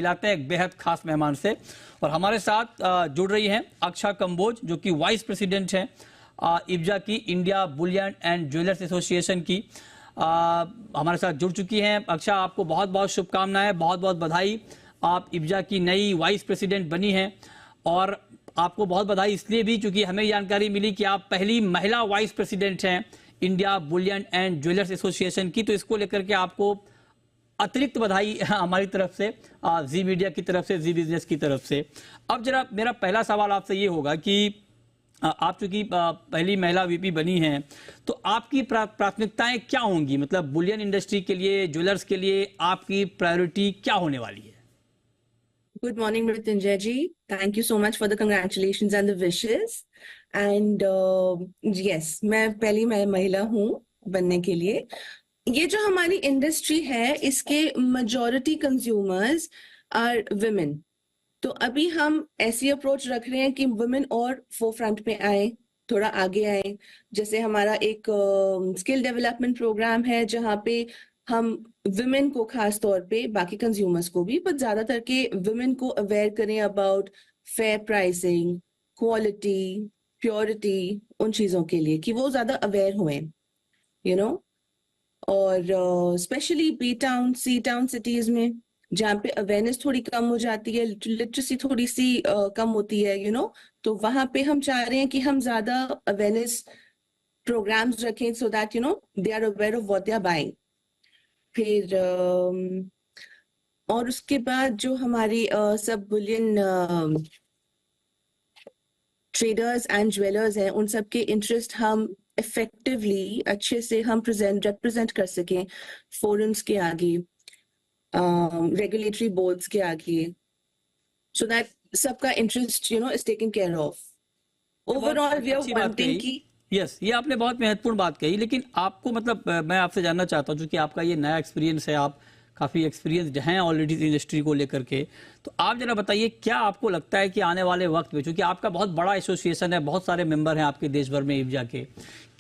मिलाते हैं एक बेहद खास मेहमान से। और हमारे साथ जुड़ रही हैं अक्षा कंबोज, जो कि वाइस प्रेसिडेंट हैं इब्जा की, India Boolean and jewellers association की। हमारे साथ जुड़ चुकी हैं। अक्षा, आपको बहुत बहुत शुभकामनाएं, बहुत बहुत बधाई। आप इब्जा की नई वाइस प्रेसिडेंट बनी हैं और आपको बहुत बधाई इसलिए भी क्योंकि हमें जानकारी मिली कि आप पहली महिला वाइस प्रेसिडेंट हैं India Boolean and jewellers association की। तो इसको लेकर के आपको अतिरिक्त बधाई हमारी तरफ से, जी मीडिया की तरफ से, जी बिजनेस की तरफ से। अब जरा मेरा पहला सवाल आपसे ये होगा कि आप चूंकि पहली महिला वीपी बनी हैं, तो आपकी प्राथमिकताएं क्या होंगी? मतलब बुलियन इंडस्ट्री के लिए, ज्वेलर्स के लिए आपकी प्रायोरिटी क्या होने वाली है? Good morning, Mrityunjay ji. Thank you so much for the congratulations and the wishes. And yes, मैं पहली महिला हूँ बनने के लिए। ये जो हमारी इंडस्ट्री है, इसके majority consumers are women. तो अभी हम ऐसी अप्रोच रख रहे हैं कि women और forefront में आए, थोड़ा आगे आए। जैसे हमारा एक स्किल डेवलपमेंट प्रोग्राम है जहाँ पे हम विमेन को खास तौर पे, बाकी कंज्यूमर्स को भी, पर ज्यादातर के विमेन को अवेयर करें about fair pricing, quality, purity, उन चीजों के लिए कि वो ज्यादा अवेयर हुए, यू नो। और स्पेशली बी टाउन, सी टाउन सिटीज में जहाँ पे अवेयरनेस थोड़ी कम हो जाती है, लिटरेसी थोड़ी सी कम होती है, यू नो, तो वहां पे हम चाह रहे हैं कि हम ज्यादा अवेयरनेस प्रोग्राम्स रखें so that you know they are aware of what they are buying. फिर और उसके बाद जो हमारी सब बुलियन ट्रेडर्स एंड ज्वेलर्स हैं, उन सब के इंटरेस्ट हम इफेक्टिवली अच्छे से हम रिप्रेजेंट कर सकें फोरम्स के आगे, रेगुलेटरी बोर्ड्स के आगे, सो दैट सबका interest you know is taken care of. Overall we are wanting की यस, ये आपने बहुत महत्वपूर्ण बात कही। लेकिन आपको मतलब मैं आपसे जानना चाहता हूँ, क्योंकि आपका ये नया एक्सपीरियंस है, आप काफ़ी एक्सपीरियंस्ड हैं ऑलरेडी इंडस्ट्री को लेकर के, तो आप जरा बताइए क्या आपको लगता है कि आने वाले वक्त में, क्योंकि आपका बहुत बड़ा एसोसिएशन है, बहुत सारे मेंबर हैं आपके देश भर में इब्जा के,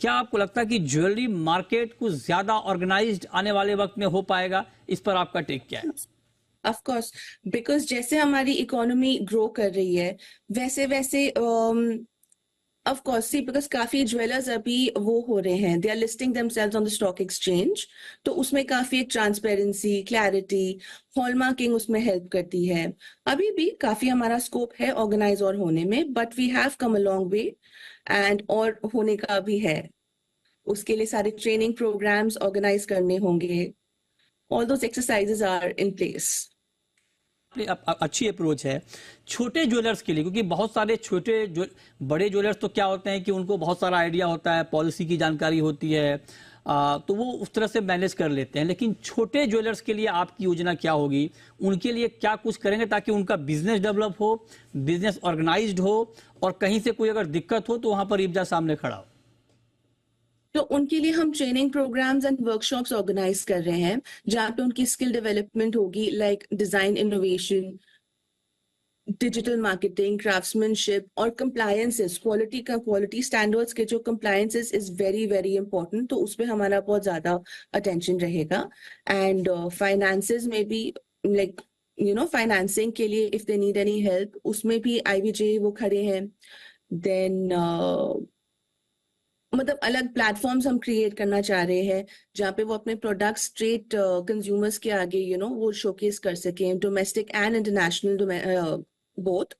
क्या आपको लगता है कि ज्वेलरी मार्केट कुछ ज्यादा ऑर्गेनाइज्ड आने वाले वक्त में हो पाएगा? इस पर आपका टेक क्या है? ऑफ कोर्स, बिकॉज जैसे हमारी इकोनॉमी ग्रो कर रही है वैसे वैसे ऑफ कोर्स सी, बिकॉज काफी ज्वेलर्स अभी वो हो रहे हैं, they are listing themselves on the stock exchange, तो उसमें काफी एक ट्रांसपेरेंसी, क्लैरिटी, हॉलमार्किंग उसमें हेल्प करती है। अभी भी काफी हमारा स्कोप है ऑर्गेनाइज और होने में, but we have come a long way and और होने का भी है। उसके लिए सारे ट्रेनिंग प्रोग्राम्स ऑर्गेनाइज करने होंगे, all those exercises are in place. अच्छी अप्रोच है छोटे ज्वेलर्स के लिए, क्योंकि बहुत सारे बड़े ज्वेलर्स तो क्या होते हैं कि उनको बहुत सारा आइडिया होता है, पॉलिसी की जानकारी होती है, तो वो उस तरह से मैनेज कर लेते हैं। लेकिन छोटे ज्वेलर्स के लिए आपकी योजना क्या होगी? उनके लिए क्या कुछ करेंगे ताकि उनका बिजनेस डेवलप हो, बिजनेस ऑर्गेनाइज्ड हो, और कहीं से कोई अगर दिक्कत हो तो वहां पर इब्जा सामने खड़ा हो? तो उनके लिए हम training programmes and workshops organise कर रहे हैं जहाँ पे उनकी स्किल डेवलपमेंट होगी, like design innovation, digital marketing, craftsmanship और कंप्लायंसेस, क्वालिटी स्टैंडर्ड्स के जो compliances is very very important, तो उस पर हमारा बहुत ज्यादा अटेंशन रहेगा। एंड फाइनेंसेस में भी, लाइक यू नो, फाइनेंसिंग के लिए if they need any help, उसमें भी आईवीजे वो खड़े हैं। देन मतलब अलग प्लेटफॉर्म्स हम क्रिएट करना चाह रहे हैं जहाँ पे वो अपने प्रोडक्ट्स स्ट्रेट कंज्यूमर्स के आगे यू नो वो शोकेस कर सकें, domestic and international both,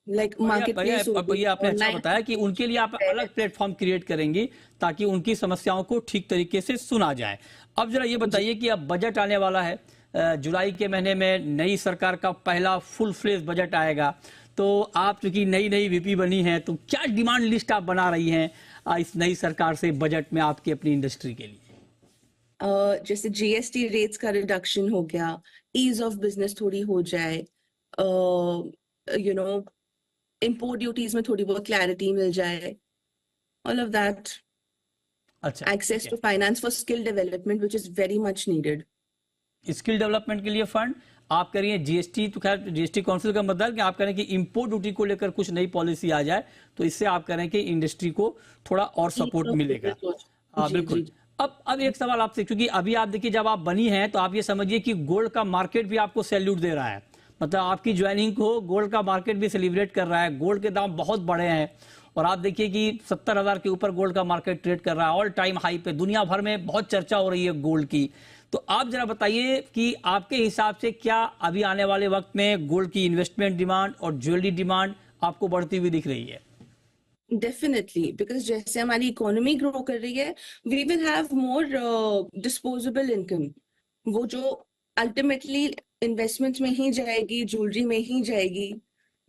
like market place. भैया आपने अच्छा बताया कि उनके लिए आप अलग प्लेटफॉर्म क्रिएट करेंगी ताकि उनकी समस्याओं को ठीक तरीके से सुना जाए। अब जरा ये बताइए कि अब बजट आने वाला है, जुलाई के महीने में नई सरकार का पहला फुल फ्लेज बजट आएगा, तो आप चूंकि नई वीपी बनी हैं, तो क्या डिमांड लिस्ट आप बना रही हैं इस नई सरकार से बजट में आपकी अपनी इंडस्ट्री के लिए? जैसे जीएसटी रेट्स का रिडक्शन हो गया, ईज ऑफ बिजनेस थोड़ी हो जाए, यू नो इंपोर्ट ड्यूटीज में थोड़ी बहुत क्लैरिटी मिल जाए, ऑल ऑफ दैट। अच्छा, access to finance for skill development which is very much needed. Skill development के लिए फंड आप करिए। जीएसटी तो खैर जीएसटी काउंसिल का मतलब कि आप करें कि इंपोर्ट ड्यूटी को लेकर कुछ नई पॉलिसी आ जाए, तो इससे आप करें कि इंडस्ट्री को थोड़ा और सपोर्ट मिलेगा। हाँ बिल्कुल। अब एक सवाल आपसे, क्योंकि अभी आप देखिए जब आप बनी हैं तो आप ये समझिए कि गोल्ड का मार्केट भी आपको सैल्यूट दे रहा है। मतलब आपकी ज्वाइनिंग को गोल्ड का मार्केट भी सेलिब्रेट कर रहा है, गोल्ड के दाम बहुत बढ़े हैं और आप देखिए कि 70,000 के ऊपर गोल्ड का मार्केट ट्रेड कर रहा है, ऑल टाइम हाई पे। दुनिया भर में बहुत चर्चा हो रही है गोल्ड की। तो आप जरा बताइए कि आपके हिसाब से क्या अभी आने वाले वक्त में गोल्ड की इन्वेस्टमेंट डिमांड और ज्वेलरी डिमांड आपको बढ़ती हुई दिख रही है? डेफिनेटली, बिकॉज जैसे हमारी इकोनॉमी ग्रो कर रही है, we will have more disposable income, वो जो अल्टीमेटली इन्वेस्टमेंट में ही जाएगी, ज्वेलरी में ही जाएगी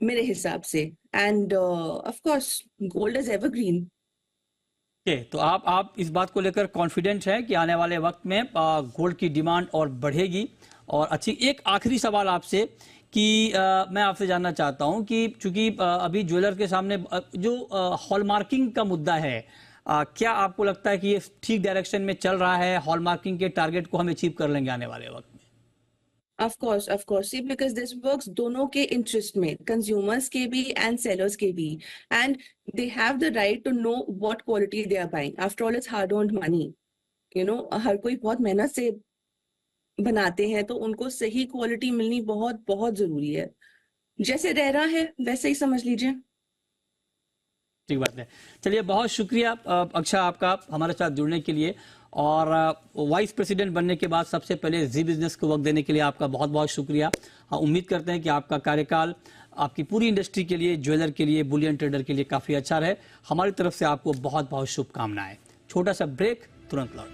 मेरे हिसाब से। End of course gold is evergreen. तो आप इस बात को लेकर कॉन्फिडेंट हैं कि आने वाले वक्त में गोल्ड की डिमांड और बढ़ेगी और अच्छी। एक आखिरी सवाल आपसे कि मैं आपसे जानना चाहता हूं कि चूंकि अभी ज्वेलर के सामने जो हॉलमार्किंग का मुद्दा है, क्या आपको लगता है कि ये ठीक डायरेक्शन में चल रहा है? हॉलमार्किंग के टारगेट को हम अचीव कर लेंगे आने वाले वक्त में? Of course, see because this works दोनों के इंटरेस्ट में, कंज्यूमर्स के भी एंड सेलर्स के भी। And they have the right to know what quality they are buying. After all it's hard earned money, you know, हर कोई बहुत मेहनत से बनाते हैं, तो उनको सही क्वालिटी मिलनी बहुत बहुत जरूरी है। जैसे रह रहा है वैसे ही समझ लीजिए। ठीक बात है। चलिए, बहुत शुक्रिया अक्षा आपका हमारे साथ जुड़ने के लिए, और वाइस प्रेसिडेंट बनने के बाद सबसे पहले जी बिजनेस को वक्त देने के लिए आपका बहुत बहुत शुक्रिया। उम्मीद करते हैं कि आपका कार्यकाल आपकी पूरी इंडस्ट्री के लिए, ज्वेलर के लिए, बुलियन ट्रेडर के लिए काफी अच्छा रहे। हमारी तरफ से आपको बहुत बहुत शुभकामनाएं। छोटा सा ब्रेक, तुरंत लौट।